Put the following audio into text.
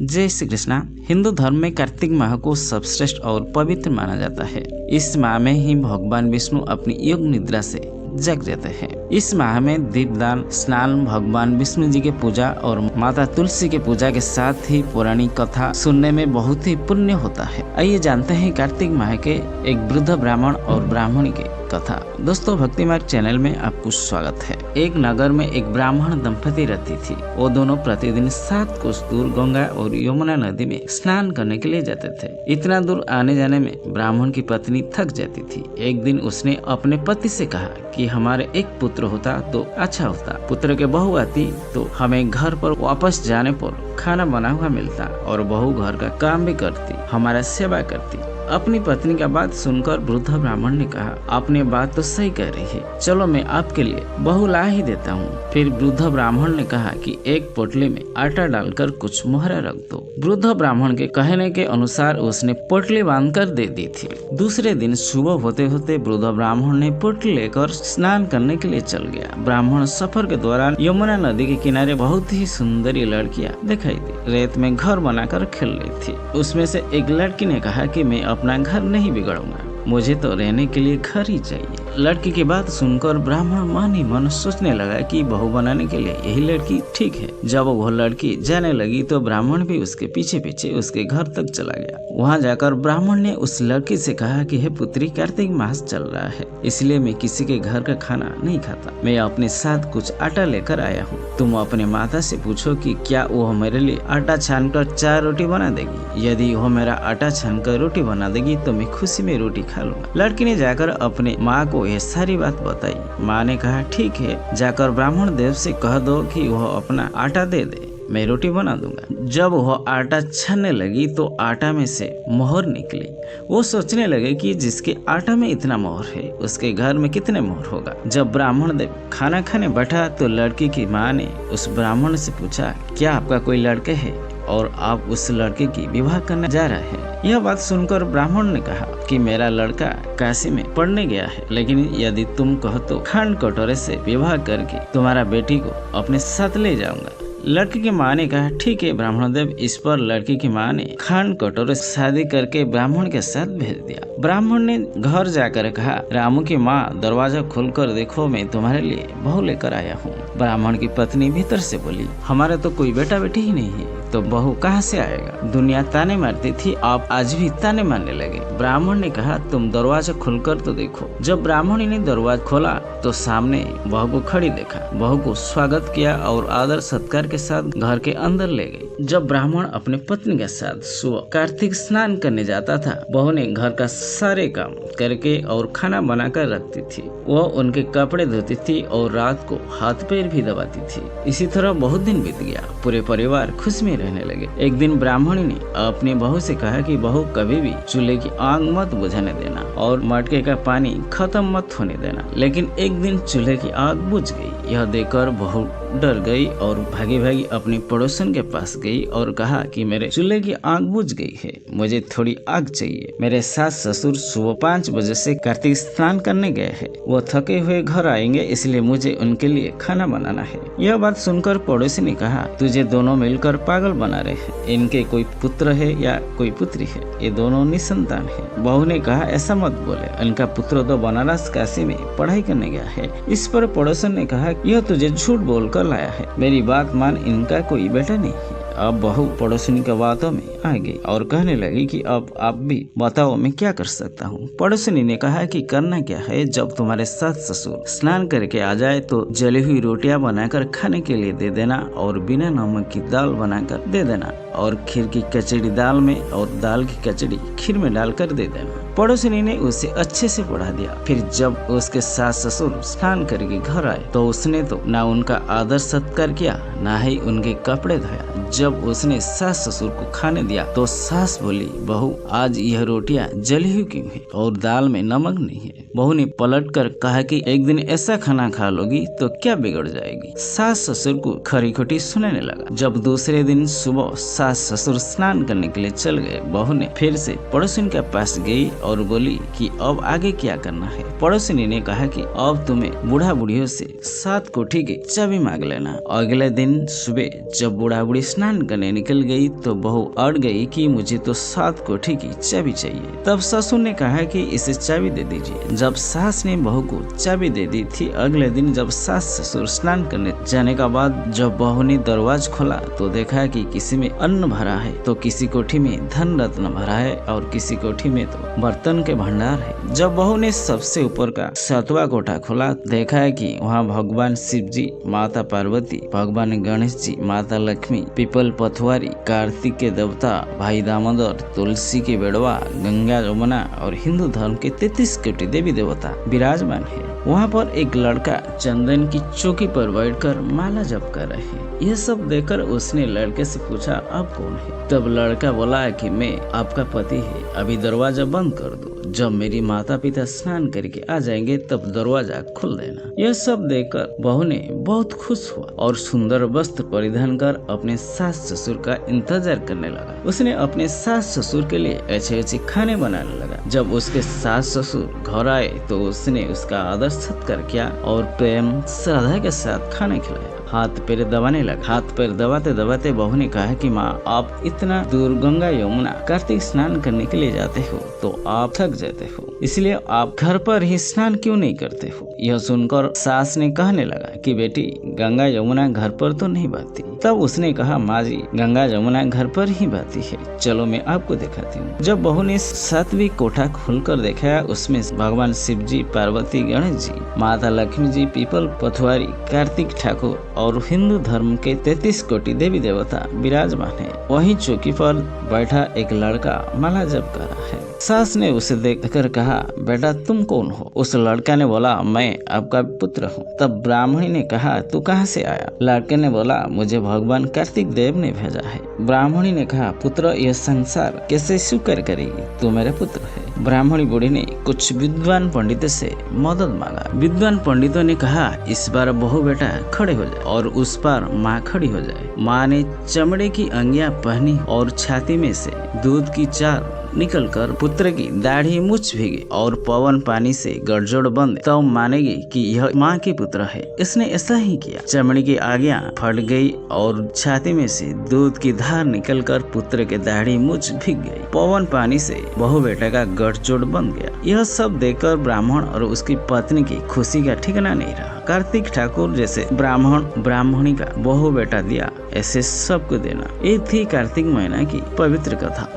जय श्री कृष्णा। हिंदू धर्म में कार्तिक माह को सर्वश्रेष्ठ और पवित्र माना जाता है। इस माह में ही भगवान विष्णु अपनी योग निद्रा से जग जाते हैं। इस माह में दीपदान, स्नान, भगवान विष्णु जी के पूजा और माता तुलसी के पूजा के साथ ही पौराणिक कथा सुनने में बहुत ही पुण्य होता है। आइए जानते हैं कार्तिक माह के एक वृद्ध ब्राह्मण और ब्राह्मणी के कथा। दोस्तों, भक्ति मार्ग चैनल में आपको स्वागत है। एक नगर में एक ब्राह्मण दंपति रहती थी। वो दोनों प्रतिदिन 7 कोस दूर गंगा और यमुना नदी में स्नान करने के लिए जाते थे। इतना दूर आने जाने में ब्राह्मण की पत्नी थक जाती थी। एक दिन उसने अपने पति से कहा कि हमारे एक पुत्र होता तो अच्छा होता। पुत्र के बहू आती तो हमें घर पर वापस जाने पर खाना बना हुआ मिलता और बहू घर का काम भी करती, हमारा सेवा करती। अपनी पत्नी का बात सुनकर वृद्ध ब्राह्मण ने कहा, आपने बात तो सही कह रही है, चलो मैं आपके लिए बहू ला ही देता हूँ। फिर वृद्ध ब्राह्मण ने कहा कि एक पोटली में आटा डालकर कुछ मोहरा रख दो। वृद्ध ब्राह्मण के कहने के अनुसार उसने पोटली बांधकर दे दी थी। दूसरे दिन सुबह होते होते वृद्ध ब्राह्मण ने पोटली लेकर स्नान करने के लिए चल गया। ब्राह्मण सफर के दौरान यमुना नदी के किनारे बहुत ही सुंदरी लड़कियां दिखाई दी। रेत में घर बनाकर खेल रही थी। उसमें से एक लड़की ने कहा कि मैं अपना घर नहीं बिगाड़ूंगा, मुझे तो रहने के लिए घर ही चाहिए। लड़की की बात सुनकर ब्राह्मण मन ही मन सोचने लगा कि बहू बनाने के लिए यही लड़की ठीक है। जब वह लड़की जाने लगी तो ब्राह्मण भी उसके पीछे पीछे उसके घर तक चला गया। वहां जाकर ब्राह्मण ने उस लड़की से कहा कि हे पुत्री, कार्तिक मास चल रहा है, इसलिए मैं किसी के घर का खाना नहीं खाता। मैं अपने साथ कुछ आटा लेकर आया हूँ। तुम अपने माता से पूछो कि क्या वो मेरे लिए आटा छान कर 4 रोटी बना देगी। यदि वो मेरा आटा छान कर रोटी बना देगी तो मैं खुशी में रोटी खा लूंगा। लड़की ने जाकर अपने माँ को यह सारी बात बताई। माँ ने कहा ठीक है, जाकर ब्राह्मण देव से कह दो कि वह अपना आटा दे दे, मैं रोटी बना दूंगा। जब वह आटा छानने लगी तो आटा में से मोहर निकली। वो सोचने लगे कि जिसके आटा में इतना मोहर है उसके घर में कितने मोहर होगा। जब ब्राह्मण देव खाना खाने बैठा तो लड़की की माँ ने उस ब्राह्मण से पूछा, क्या आपका कोई लड़के है और आप उस लड़के की विवाह करने जा रहे हैं। यह बात सुनकर ब्राह्मण ने कहा कि मेरा लड़का काशी में पढ़ने गया है, लेकिन यदि तुम कहो तो खांड कटोरे से विवाह करके तुम्हारा बेटी को अपने साथ ले जाऊंगा। लड़की की माँ ने कहा ठीक है ब्राह्मण देव। इस पर लड़की की माँ ने खांड कटोरे से शादी करके ब्राह्मण के साथ भेज दिया। ब्राह्मण ने घर जाकर कहा, रामू की माँ दरवाजा खोलकर देखो, मैं तुम्हारे लिए बहू लेकर आया हूँ। ब्राह्मण की पत्नी भीतर से बोली, हमारा तो कोई बेटा बेटी ही नहीं है, तो बहू कहाँ से आएगा। दुनिया ताने मारती थी, आप आज भी ताने मारने लगे। ब्राह्मण ने कहा, तुम दरवाजा खोलकर तो देखो। जब ब्राह्मणी ने दरवाजा खोला तो सामने बहू को खड़ी देखा। बहू को स्वागत किया और आदर सत्कार के साथ घर के अंदर ले गई। जब ब्राह्मण अपने पत्नी के साथ सुबह कार्तिक स्नान करने जाता था, बहू ने घर का सारे काम करके और खाना बनाकर रखती थी। वह उनके कपड़े धोती थी और रात को हाथ पैर भी दबाती थी। इसी तरह बहुत दिन बीत गया। पूरे परिवार खुश में रहने लगे। एक दिन ब्राह्मणी ने अपनी बहू से कहा कि बहू कभी भी चूल्हे की आग मत बुझाने देना और मटके का पानी खत्म मत होने देना। लेकिन एक दिन चूल्हे की आग बुझ गई। यह देखकर बहू डर गई और भागी भागी अपने पड़ोसन के पास गई और कहा कि मेरे चूल्हे की आग बुझ गई है, मुझे थोड़ी आग चाहिए। मेरे सास ससुर सुबह 5 बजे से कार्तिक स्नान करने गए हैं, वो थके हुए घर आएंगे, इसलिए मुझे उनके लिए खाना बनाना है। यह बात सुनकर पड़ोसी ने कहा, तुझे दोनों मिलकर पागल बना रहे हैं। इनके कोई पुत्र है या कोई पुत्री है, ये दोनों निसंतान है। बहू ने कहा, ऐसा मत बोले, इनका पुत्र तो बनारस काशी में पढ़ाई करने गया है। इस पर पड़ोसन ने कहा, यह तुझे झूठ बोलकर लाया है, मेरी बात मान, इनका कोई बेटा नहीं है। अब बहू पड़ोसिनी के बातों में आ गई और कहने लगी कि अब आप भी बताओ, मैं क्या कर सकता हूँ। पड़ोसिनी ने कहा कि करना क्या है, जब तुम्हारे सास ससुर स्नान करके आ जाए तो जली हुई रोटियां बनाकर खाने के लिए दे देना और बिना नमक की दाल बनाकर दे देना और खीर की कचड़ी दाल में और दाल की कचड़ी खीर में डालकर दे देना। पड़ोसिनी ने उसे अच्छे से पढ़ा दिया। फिर जब उसके सास ससुर स्नान करके घर आए तो उसने तो ना उनका आदर सत्कार किया, ना ही उनके कपड़े धोया। जब उसने सास ससुर को खाने दिया तो सास बोली, बहू आज यह रोटियां जली हुई क्यों है और दाल में नमक नहीं है। बहू ने पलट कर कहा कि एक दिन ऐसा खाना खा लोगी तो क्या बिगड़ जाएगी। सास ससुर को खरी खोटी सुनाने लगा। जब दूसरे दिन सुबह सास ससुर स्नान करने के लिए चल गए, बहू ने फिर से पड़ोसिन के पास गई और बोली कि अब आगे क्या करना है। पड़ोसिनी ने कहा कि अब तुम्हें बूढ़ा बूढ़ियों से 7 कोठी की चाबी मांग लेना। अगले दिन सुबह जब बूढ़ा बूढ़ी स्नान करने निकल गई तो बहू अड़ गई कि मुझे तो 7 कोठी की चाबी चाहिए। तब ससुर ने कहा कि इसे चाबी दे दीजिए। जब सास ने बहू को चाबी दे दी थी, अगले दिन जब सास ससुर स्नान करने जाने का बाद जब बहू ने दरवाजा खोला तो देखा कि किसी में अन्न भरा है तो किसी कोठी में धन रत्न भरा है और किसी कोठी में तो बर्तन के भंडार है। जब बहू ने सबसे ऊपर का 7वां कोठा खोला, देखा है कि वहाँ भगवान शिव जी, माता पार्वती, भगवान गणेश जी, माता लक्ष्मी, पीपल पथवारी, कार्तिक के देवता, भाई दामोदर, तुलसी के बेड़वा, गंगा यमुना और हिंदू धर्म के 33 कोटि देवी देवता विराजमान है। वहाँ पर एक लड़का चंदन की चौकी पर बैठकर माला जप कर रहे हैं। यह सब देखकर उसने लड़के से पूछा, आप कौन है? तब लड़का बोला कि मैं आपका पति है, अभी दरवाजा बंद कर दो, जब मेरी माता पिता स्नान करके आ जाएंगे तब दरवाजा खोल देना। यह सब देखकर बहू ने बहुत खुश हुआ और सुंदर वस्त्र परिधान कर अपने सास ससुर का इंतजार करने लगा। उसने अपने सास ससुर के लिए अच्छे अच्छे खाने बनाने लगा। जब उसके सास ससुर घर आए तो उसने उसका आदर सत्कार किया और प्रेम श्रद्धा के साथ खाना खिलाया। हाथ पैर दबाने लगा। हाथ पैर दबाते दबाते बहू ने कहा कि माँ, आप इतना दूर गंगा यमुना कार्तिक स्नान करने के लिए जाते हो तो आप थक जाते हो, इसलिए आप घर पर ही स्नान क्यों नहीं करते हो? यह सुनकर सास ने कहने लगा कि बेटी, गंगा यमुना घर पर तो नहीं बहती। तब उसने कहा, माँ जी, गंगा यमुना घर पर ही बहती है, चलो मैं आपको दिखाती हूँ। जब बहू ने 7वीं कोठा खोलकर देखा, उसमें भगवान शिव जी, पार्वती, गणेश जी, माता लक्ष्मी जी, पीपल पथवारी, कार्तिक ठाकुर और हिंदू धर्म के 33 कोटि देवी देवता विराजमान है। वहीं चौकी पर बैठा एक लड़का माला जप कर रहा है। सास ने उसे देखकर कहा, बेटा तुम कौन हो? उस लड़का ने बोला, मैं आपका पुत्र हूँ। तब ब्राह्मणी ने कहा, तू कहाँ से आया? लड़के ने बोला, मुझे भगवान कार्तिक देव ने भेजा है। ब्राह्मणी ने कहा, पुत्र, यह संसार कैसे स्वीकार करेगी? तू मेरा पुत्र है। ब्राह्मणी बूढ़ी ने कुछ विद्वान पंडितों से मदद मांगा। विद्वान पंडितों ने कहा, इस बार बहू बेटा खड़े हो जाए और उस पर माँ खड़ी हो जाए। माँ ने चमड़े की अंगियां पहनी और छाती में से दूध की चार निकलकर पुत्र की दाढ़ी मुछ भीगी और पवन पानी से गड़जोड़ बंद, तब मानेगी कि यह माँ की पुत्र है। इसने ऐसा ही किया। चमड़ी की आगियां फट गई और छाती में से दूध की धार निकलकर पुत्र के दाढ़ी मुछ भीग गई। पवन पानी से बहू बेटा का गठजोड़ बन गया। यह सब देखकर ब्राह्मण और उसकी पत्नी की खुशी का ठिकाना नहीं रहा। कार्तिक ठाकुर जैसे ब्राह्मण ब्राह्मणी का बहू बेटा दिया, ऐसे सबको देना। ये थी कार्तिक महीना की पवित्र कथा।